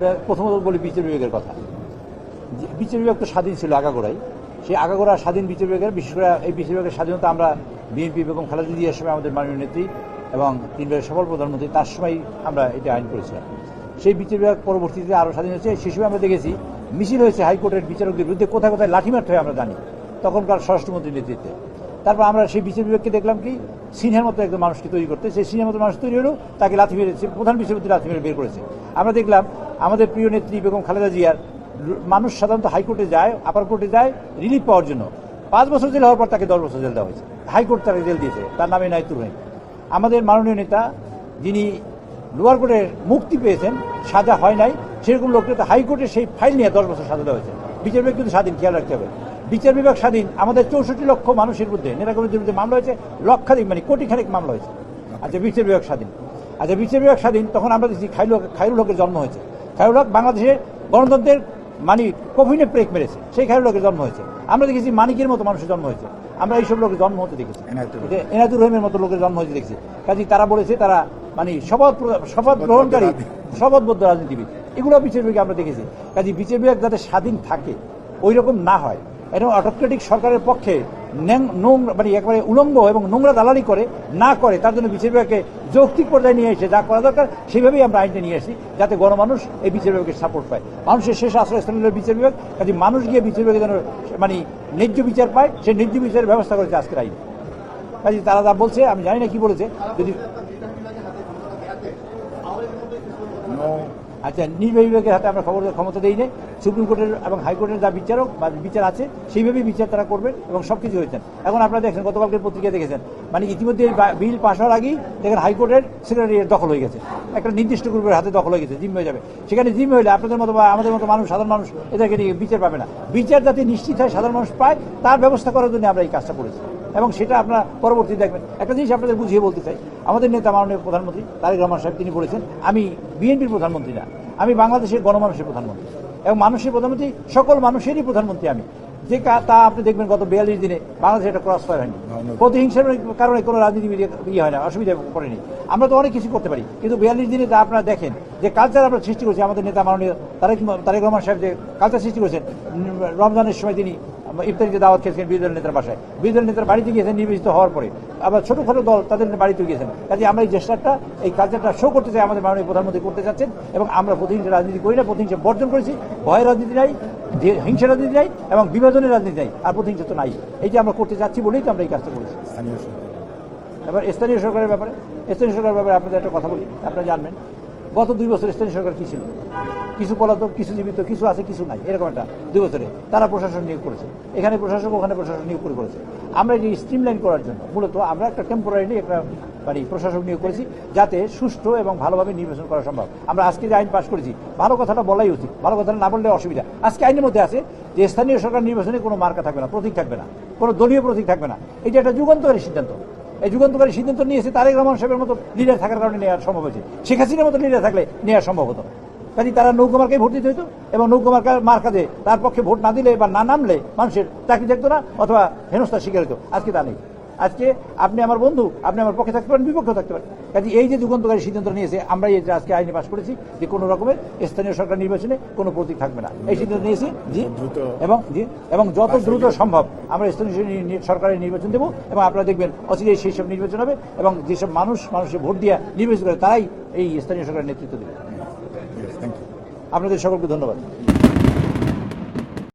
প্রথমত বলি বিচার বিভাগের কথা। বিচার বিভাগ তো স্বাধীন ছিল আগাগোড়াই। সেই আগাগোড়া স্বাধীন বিচার বিভাগের, বিশেষ করে এই বিচার বিভাগের স্বাধীনতা আমরা বিএনপি বেগম খালেদা জিয়ার সময় আমাদের মাননীয় নেত্রী এবং তিনবারের সফল প্রধানমন্ত্রী তার সময় আমরা এটা আইন করেছিলাম। সেই বিচার বিভাগ পরবর্তীতে আরও স্বাধীন হয়েছে। সেই সময় আমরা দেখেছি মিছিল হয়েছে হাইকোর্টের বিচারকদের বিরুদ্ধে, কোথায় কোথায় লাঠি মারতে হয় আমরা জানি, তখনকার স্বরাষ্ট্রমন্ত্রীর নেতৃত্বে। তারপর আমরা সেই বিচার বিভাগকে দেখলাম কি সিনহার মতো একজন মানুষকে তৈরি করতে, সেই সিনহার মতো মানুষ তৈরি হলেও তাকে লাথি মেরেছে, প্রধান বিচারপতি লাথি মেরে বের করেছে। আমরা দেখলাম আমাদের প্রিয় নেত্রী বেগম খালেদা জিয়ার মানুষ সাধারণত হাইকোর্টে যায়, আপার কোর্টে যায় রিলিফ পাওয়ার জন্য। 5 বছর জেল হওয়ার পর তাকে 10 বছর জেল দেওয়া হয়েছে, হাইকোর্ট তাকে জেল দিয়েছে, তার নামে নাইতুর হয়ে। আমাদের মাননীয় নেতা যিনি লোয়ার কোর্টে মুক্তি পেয়েছেন, সাজা হয় নাই, সেরকম লোককে হাইকোর্টে সেই ফাইল নিয়ে 10 বছর সাজা দেওয়া হয়েছে। বিচার বিভাগ কিন্তু স্বাধীন, খেয়াল রাখতে হবে। বিচার বিভাগ স্বাধীন। আমাদের 64 লক্ষ মানুষের বিরুদ্ধে, নেতাকর্মীদের বিরুদ্ধে মামলা হয়েছে, লক্ষাধিক মানে কোটি খানিক মামলা হয়েছে। আচ্ছা, বিচার বিভাগ স্বাধীন। আচ্ছা, বিচার বিভাগ স্বাধীন, তখন আমরা দেখছি খায়রুল হকের জন্ম হয়েছে। খায়রুল হক বাংলাদেশে গণতন্ত্রের মানে কফিনে ব্রেক মেরেছে, সেই খায়রুল হকের জন্ম হয়েছে। আমরা দেখেছি মানিকের মতো মানুষের জন্ম হয়েছে, আমরা এইসব লোকের জন্ম হতে দেখেছি, এনায়েতুর রহিমের মতো লোকের জন্ম হতে দেখছি। কাজে তারা বলেছে তারা মানে শপথ গ্রহণকারী শপথবদ্ধ রাজনীতিবিদ, এগুলো বিচার বিভাগে আমরা দেখেছি। কাজে বিচার বিভাগ যাতে স্বাধীন থাকে, ওই রকম না হয়, এবং অটোক্রেটিক সরকারের পক্ষে মানে একেবারে উলঙ্গ এবং নোংরা দালালি না করে, তার জন্য বিচার বিভাগকে যৌক্তিক পর্যায়ে নিয়ে এসে যা করা দরকার সেইভাবেই আমরা আইনটা নিয়ে আসি, যাতে গণমানুষ এই বিচার বিভাগের সাপোর্ট পায়। মানুষের শেষ আশ্রয়স্থল হল বিচার বিভাগ। কাজে মানুষ গিয়ে বিচার বিভাগে যেন মানে ন্যায্য বিচার পায়, সেই ন্যায্য বিচারের ব্যবস্থা করেছে আজকের আইন। কাজে তারা যা বলছে আমি জানি না কি বলেছে, যদি আচ্ছা নির্বাহী বিভাগের হাতে আমরা ক্ষমতা দিই নাই। সুপ্রিম কোর্টের এবং হাইকোর্টের যা বিচারক বা বিচার আছে সেইভাবেই বিচার তারা করবেন এবং সবকিছু হয়েছেন। এখন আপনারা দেখছেন, গতকালকের পত্রিকা দেখেছেন, মানে ইতিমধ্যে বিল পাশ হওয়ার আগেই দেখেন হাইকোর্টের সেক্রেটারিয়েট দখল হয়ে গেছে, একটা নির্দিষ্ট গ্রুপের হাতে দখল হয়ে গেছে, জিম্মি হয়ে যাবে। সেখানে জিম্মি হলে আপনাদের মতো বা আমাদের মতো মানুষ, সাধারণ মানুষ এদেরকে নিয়ে বিচার পাবে না। বিচার যাতে নিশ্চিত হয়, সাধারণ মানুষ পায়, তার ব্যবস্থা করার জন্য আমরা এই কাজটা করেছি, এবং সেটা আপনারা পরবর্তী দেখবেন। একটা জিনিস আপনাদের বুঝিয়ে বলতে চাই, আমাদের নেতা মাননীয় প্রধানমন্ত্রী তারেক রহমান সাহেব তিনি বলেছেন, আমি বিএনপির প্রধানমন্ত্রী না, আমি বাংলাদেশের গণমানুষের প্রধানমন্ত্রী এবং মানুষের প্রধানমন্ত্রী, সকল মানুষেরই প্রধানমন্ত্রী আমি। যে তা আপনি দেখবেন গত 42 দিনে বাংলাদেশে একটা ক্রস ফায়ার হয়নি, প্রতিহিংসার কারণে কোনো রাজনীতিবিদ ইয়ে হয় না, অসুবিধা করেনি। আমরা তো অনেক কিছু করতে পারি, কিন্তু 42 দিনে তা আপনারা দেখেন যে কালচার আমরা সৃষ্টি করছি। আমাদের নেতা মাননীয় তারেক রহমান সাহেব যে কালচার সৃষ্টি করেছেন, রমজানের সময় তিনি ইফতারিতে দাওয়াত খেয়েছেন বিরোধী দল নেতার বাসায়, বিরোধী দল নেতার বাড়িতে গিয়েছেন নির্বাচিত হওয়ার পরে, আবার ছোটখাটো দল তাদের বাড়িতে গিয়েছেন। কাজে আমরা এই চেষ্টাটা, এই কালচারটা শো করতে চাই, আমাদের মাননীয় প্রধানমন্ত্রী করতে চাচ্ছেন, এবং আমরা প্রতিহিংসা রাজনীতি করি না, প্রতিহিংসা বর্জন করেছি। ভয়ের রাজনীতি নাই, হিংসা রাজনীতি নাই, এবং বিভাজনের রাজনীতি নাই, আর প্রতিহিংসা তো নাই। এই যে আমরা করতে চাচ্ছি বলেই তো আমরা এই কাজটা করেছি। এবার স্থানীয় সরকারের ব্যাপারে আপনাদের একটা কথা বলি, আপনারা জানবেন গত 2 বছর স্থানীয় সরকার কি ছিল, কিছু পলাতক, কিছু জীবিত, কিছু আছে, কিছু নাই, এরকম একটা 2 বছরে তারা প্রশাসন নিয়োগ করেছে, এখানে প্রশাসক ওখানে প্রশাসন নিয়োগ করেছে। আমরা এই স্ট্রিমলাইন করার জন্য মূলত আমরা একটা টেম্পোরারি একটা মানে প্রশাসক নিয়োগ করেছি, যাতে সুষ্ঠু এবং ভালোভাবে নির্বাচন করা সম্ভব। আমরা আজকে যে আইন পাশ করেছি, ভালো কথাটা বলাই উচিত, ভালো কথাটা না বললে অসুবিধা। আজকে আইনের মধ্যে আছে যে স্থানীয় সরকার নির্বাচনে কোনো মার্কা থাকবে না, প্রতীক থাকবে না, কোনো দলীয় প্রতীক থাকবে না। এটা একটা যুগান্তকারী সিদ্ধান্ত। এই যুগান্তকারী সিদ্ধান্ত নিয়েছে তারেক রহমান সাহেবের মতো লিডার থাকার কারণে নেওয়া সম্ভব হয়েছে। শেখ হাসিনার মতো লিডার থাকলে নেওয়া সম্ভব হতো। কাজে তারা নৌকা মার্কায় ভোট দিতে হইতো, এবং নৌকা মার্কা দিয়ে তার পক্ষে ভোট না দিলে বা না নামলে মানুষের চাকরি থাকতো না, অথবা হেনস্থার শিকার হতো। আজকে তা নেই। আজকে আপনি আমার বন্ধু, আপনি আমার পক্ষে থাকতে পারেন, বিপক্ষে থাকতে পারেন। কাজে এই যে যুগান্তকারী সিদ্ধান্ত নিয়েছে, আমরা এই যে আজকে আইনে পাশ করেছি যে কোনো রকমের স্থানীয় সরকার নির্বাচনে কোনো প্রতীক থাকবে না, এই সিদ্ধান্ত নিয়েছি। এবং যত দ্রুত সম্ভব আমরা স্থানীয় সরকারের নির্বাচন দেবো, এবং আপনারা দেখবেন অচিরেই সেই সব নির্বাচন হবে, এবং যেসব মানুষের ভোট দিয়ে নির্বাচন করে তারাই এই স্থানীয় সরকারের নেতৃত্ব দেবে। আপনাদের সকলকে ধন্যবাদ।